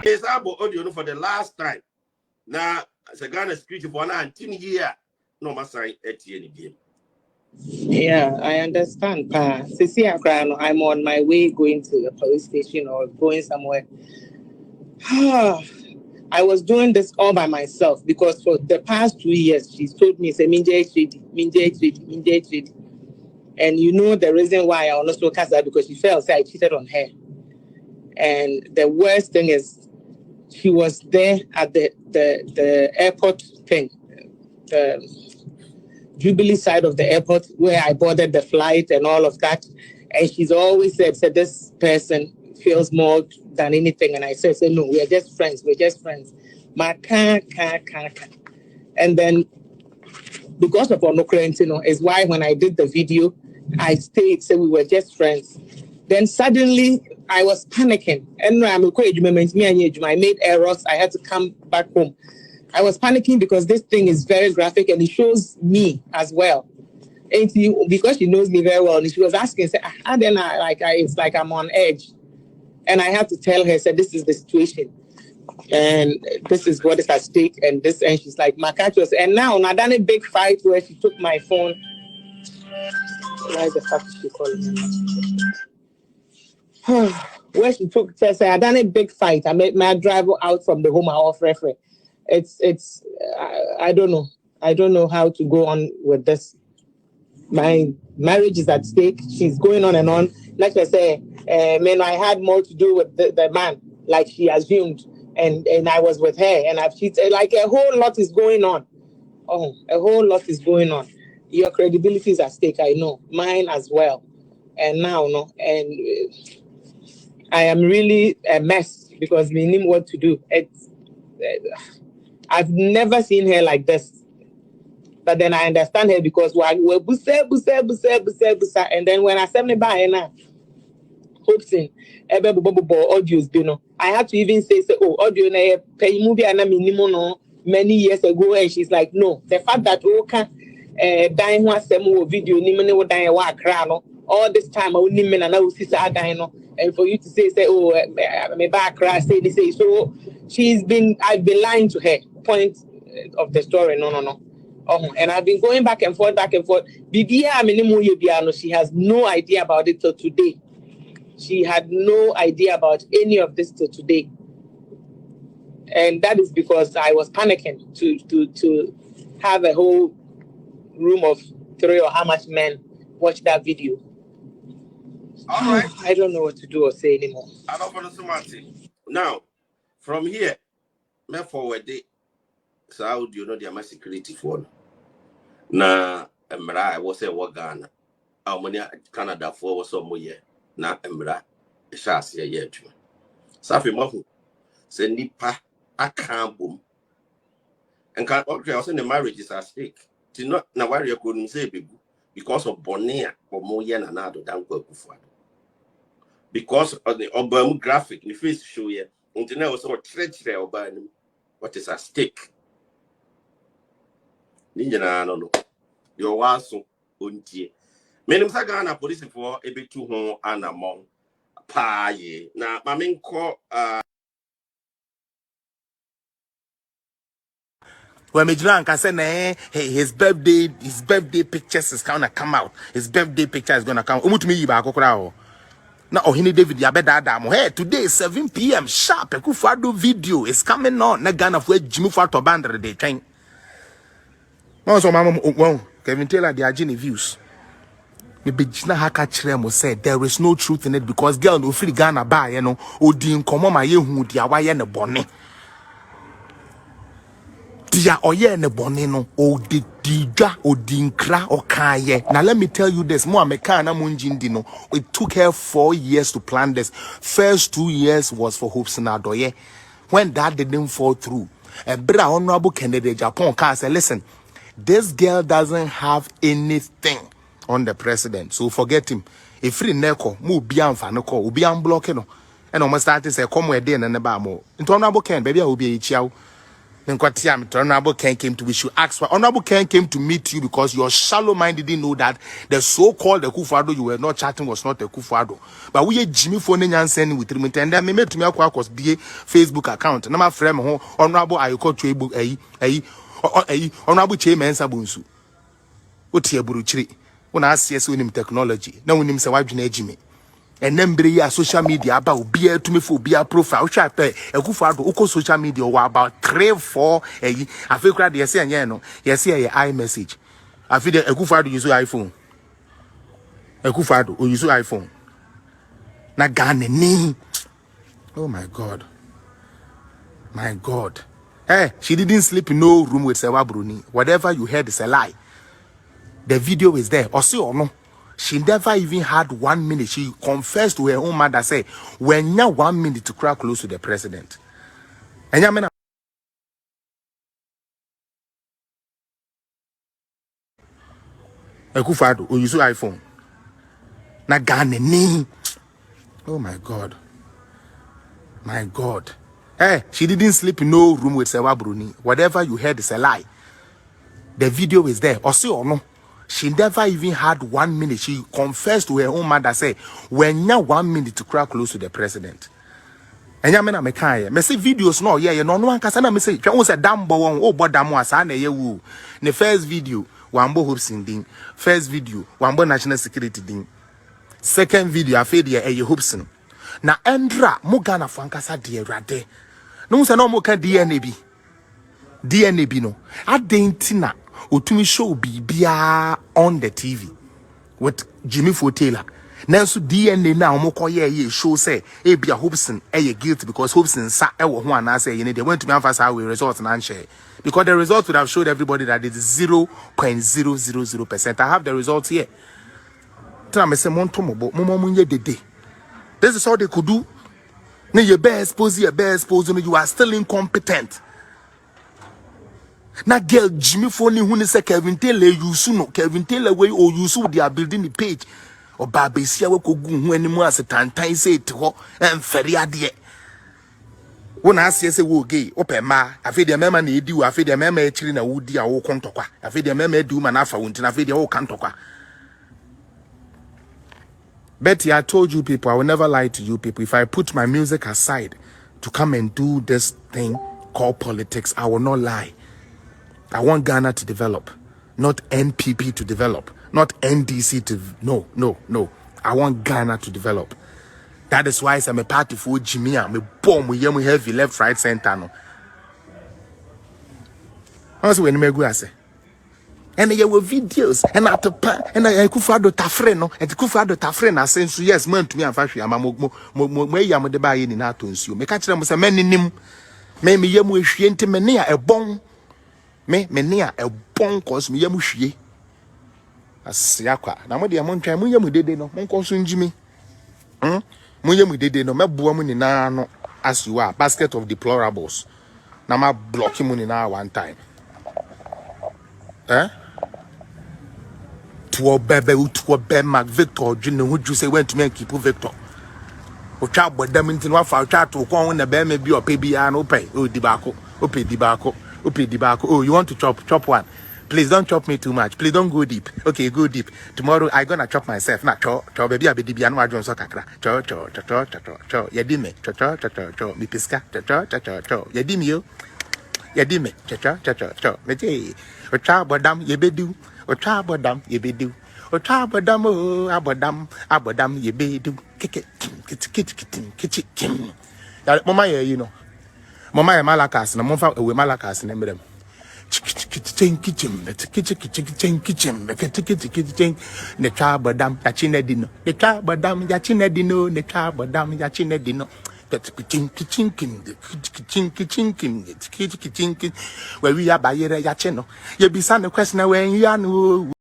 It's about audio for the last time. Now, as a Ghana security for now, 10 years, no matter any game. Yeah, I understand. I'm on my way going to a police station or going somewhere. I was doing this all by myself because for the past 2 years, she's told me, say, Minje. And you know the reason why I also cast that because she felt I cheated on her. And the worst thing is she was there at the airport thing, the Jubilee side of the airport where I boarded the flight and all of that. And she's always said this person feels more than anything. And I said, no, we're just friends. And then because of Onokre, is why when I did the video, I stayed, said we were just friends. Then suddenly I was panicking. And I made errors. I had to come back home. I was panicking because this thing is very graphic and it shows me as well. And because she knows me very well, and she was asking, how then it's like I'm on edge. And I had to tell her, this is the situation. And this is what is at stake. And she's like, Makachos. And now I done a big fight where she took my phone. Why the fuck is she calling me? Where she took, I done a big fight. I made my driver out from the home of referee. I don't know. I don't know how to go on with this. My marriage is at stake. She's going on and on. Like I say, I had more to do with the man, like she assumed. And I was with her, and I've cheated. Like a whole lot is going on. A whole lot is going on. Your credibility is at stake, I know. Mine as well. And now, I am really a mess because we need what to do. I've never seen her like this. But then I understand her because we're busa. And then when I send me by now, hoping audios, I had to even say, audio na pay movie and many years ago, and she's like, no, the fact that dying one semo video nimene dying wa crano all this time I would name and I will see and for you to say me back crash say so I've been lying to her. Point of the story, no. And I've been going back and forth. She has no idea about it till today. She had no idea about any of this till today. And that is because I was panicking to have a whole room of 3 or how much men watch that video. All right. I don't know what to do or say anymore. I don't want to say now, from here, me forward it. So how do you know my security phone? Na I was a Wagana. How many Canada for was some year? Na emra shas ye tuma. Safi mahu. Se nipa akam boom. And can also the marriage is at stake. Ti not na worry couldn't say because of Bonia or Moyen and Addo than Akufo. Because of the Obama graphic, the face show here, internet was so treachery about what is at stake. Ninja no. Your waso untie. Menim sa Ghana police for a bit too home and among pa ye. Na mamin ko when Mijlan can say, hey, his birthday pictures is gonna come out. His birthday picture is gonna come. Umutumi ba kokora. Now, Ohini David Yabeda. Hey, today 7 p.m. sharp. Akufo video is coming on. Na Ghana for Jimmy Fato Bandre de train. No, so Mama, Kevin Taylor, the Agini views. The Bijina Haka Chiremo said there is no truth in it because girl no free Ghana buy, Odin Komo my yehu, the Awaye ne bonnet. Dia oye ne bonino o di diga o dinkra o kaye. Now let me tell you this, mo ameka na munjindino. It took her 4 years to plan this. First 2 years was for Hopes and Addo. When that didn't fall through, a bra honorable candidate Japan can say, listen, this girl doesn't have anything on the president, so forget him. If free neko, mu bian fanoko, ubian block no. And almost started say come we day and never more. Into honorable can baby I will be a child. Honorable Ken came to, we should ask why. Honorable Ken came to meet you because your shallow mind didn't know that the so-called Akufo Addo you were not chatting was not Akufo Addo. But we Jimmy phone and sending with him, and then me made to me across BA Facebook account. And my friend, Honorable Ayoko Chwebu, Honorable Chairman Sabunsu. What here, Buruchiri? When I see us with him technology, now when him say, why Jimmy? And then be social media about beer to me for beer profile chat Akufo Addo uko social media or about 3-4 I feel crowd yes no yes here iMessage I feel the Akufo Addo use iPhone Akufo Addo use iPhone na Ghana ni oh my god hey she didn't sleep in no room with Serwaa Broni. Whatever you heard is a lie. The video is there or see or no. She never even had 1 minute. She confessed to her own mother, say, when you 1 minute to crack close to the president. And you mean Akufo Addo, use iPhone. Na Ghana ni. Oh my god. Hey, she didn't sleep in no room with Serwaa Broni. Whatever you heard is a lie. The video is there or see or no. She never even had 1 minute. She confessed to her own mother, say, when you 1 minute to crack close to the president. And yamena me kai me see videos no yeah no one kasa na me say twa won say dambo won o bodam asa na ye wu ne first video wambo hopes in din first video wambo national security din second video afede ye hopes na endra mo Ghana fankasa de awrade no say no mo ka DNA bi no adentina otumi show bibia on the TV with Jimmy Taylor. Nanso DNA na omokoye show say ebia Hobson guilty because Hobson sa ewo ho anase they went to me emphasize we results and share because the results would have showed everybody that it is 0.000%. I have the results here. Tell me say monto mobo munye dede. This is all they could do. Na you be exposed, you are still incompetent. Na girl Jimmy phone who say Kevin Taylor use no Kevin Taylor way or use they are building the page or babesia we ko gu hu animu as tantan say it ho emfere ade wona asie say wo gay opema afi de mema na edi wo afi de mema echiri na wudi a wo kontokwa afi de mema edi ma na afa wonti na afi de wo kantokwa. Betty, I told you people, I will never lie to you people. If I put my music aside to come and do this thing called politics, I will not lie. I want Ghana to develop, not NPP to develop, not NDC to no. I want Ghana to develop. That is why I'm a party for Jimmy. I'm a bomb. We heavy left, right, center. No. Also, when you go say, and there were videos, and at the pa, and I Akufo Addo tafre no, and Akufo Addo tafre na sense yes, man to me and fashion. I'm mo yam de buy in na to nsuo. Me catch them say men nim, me yamu ehwie enti me ne a ebon. Me near a bon cause me yamushie. Asiakwa. Na mo de amontwa mo yamu dede no. Mon konso njimi. Mo yamu dede no. Me boa mo ni na no as you are basket of deplorables. Na ma block mo ni na one time. To be Mac Victor Junior who you say went to me keep Victor. O cha bodam ntin wa fa cha to ko na be me bi o pe bia no pay. O dibako. O pe dibako. Oh, you want to chop one? Please don't chop me too much. Please don't go deep. Okay, go deep. Tomorrow I gonna chop myself. Nah, chop baby, I be dibi anu ajon so kakra. Chop. Yedime. Chop. Mi piska. Chop. Yedime yo. Yedime. Chop. Meje. Ocha bodam yebedu. Ocha bodam yebedu. Ocha bodam abodam yebedu. Kit. Ya mama you know. Mama malakas na monfa we malakas na mrem kitchen ne cha badam ya chinedino ne cha badam ya chinedino ne cha badam ya chinedino kitchen we we ya bayere ya che no ye bisa ne question when you are no